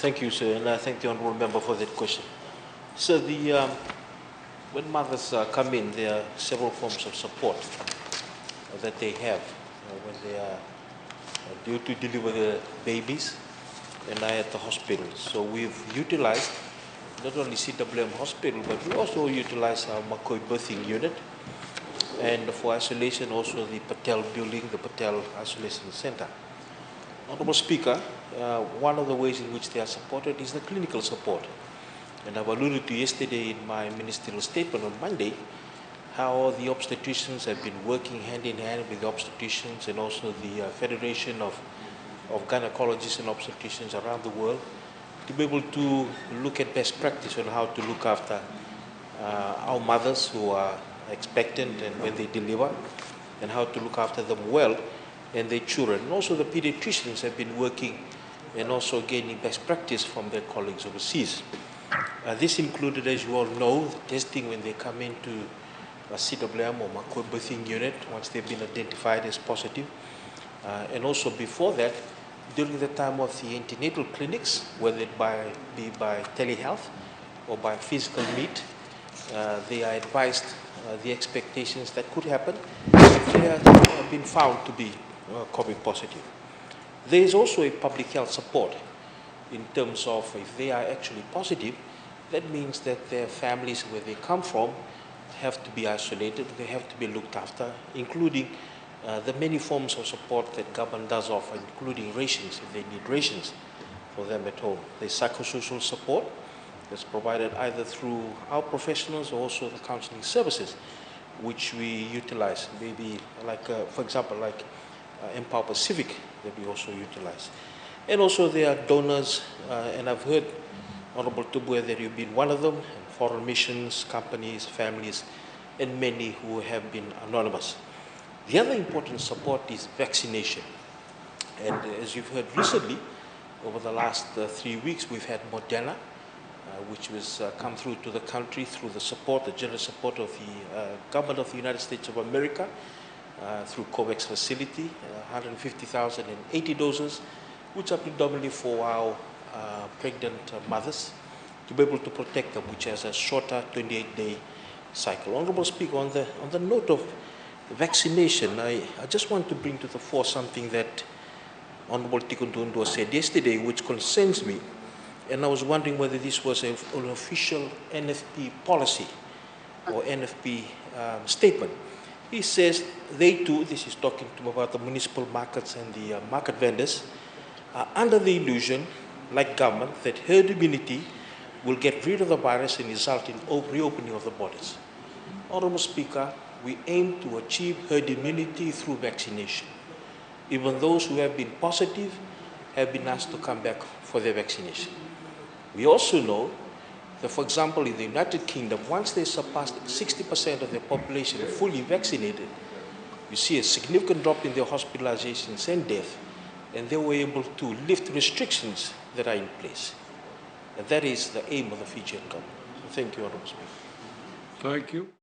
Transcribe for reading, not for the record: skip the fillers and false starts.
Thank you, sir, and I thank the honourable member for that question. So, when mothers come in, there are several forms of support that they have when they are due to deliver the babies and are at the hospital. So we've utilized not only CWM hospital, but we also utilize our McCoy birthing unit, and for isolation also the Patel building, the Patel Isolation Center. Honourable Speaker, one of the ways in which they are supported is the clinical support. And I've alluded to yesterday in my ministerial statement on Monday how the obstetricians have been working hand in hand with the obstetricians and also the Federation of Gynecologists and Obstetricians around the world to be able to look at best practice on how to look after our mothers who are expectant and when they deliver, and how to look after them well and their children. And also the pediatricians have been working and also gaining best practice from their colleagues overseas. This included, as you all know, the testing when they come into a CWM or McCoy birthing unit once they've been identified as positive. And also before that, during the time of the antenatal clinics, whether it be by telehealth or by physical meet, they are advised the expectations that could happen if they have been found to be COVID positive. There is also a public health support in terms of if they are actually positive, that means that their families where they come from have to be isolated, they have to be looked after, including the many forms of support that government does offer, including rations, if they need rations for them at home. There's psychosocial support that's provided either through our professionals or also the counseling services, which we utilize, maybe like, for example, like Empower Pacific that we also utilize. And also there are donors, and I've heard, Honorable Tubue, that you've been one of them, and foreign missions, companies, families, and many who have been anonymous. The other important support is vaccination. And as you've heard recently, over the last 3 weeks, we've had Moderna, which was come through to the country through the support, the generous support of the government of the United States of America, through COVAX facility, 150,080 doses, which are predominantly for our pregnant mothers to be able to protect them, which has a shorter 28-day cycle. Honorable Speaker, on the note of vaccination, I just want to bring to the fore something that Honorable Tikundundua said yesterday, which concerns me, and I was wondering whether this was an official NFP policy or NFP statement. He says they too, this is talking to him about the municipal markets and the market vendors, are under the illusion, like government, that herd immunity will get rid of the virus and result in reopening of the borders. Honorable Speaker, we aim to achieve herd immunity through vaccination. Even those who have been positive have been asked to come back for their vaccination. We also know that, for example, in the United Kingdom, once they surpassed 60% of their population fully vaccinated, you see a significant drop in their hospitalizations and death, and they were able to lift restrictions that are in place. And that is the aim of the Fijian government. Thank you, Honourable Speaker. Thank you.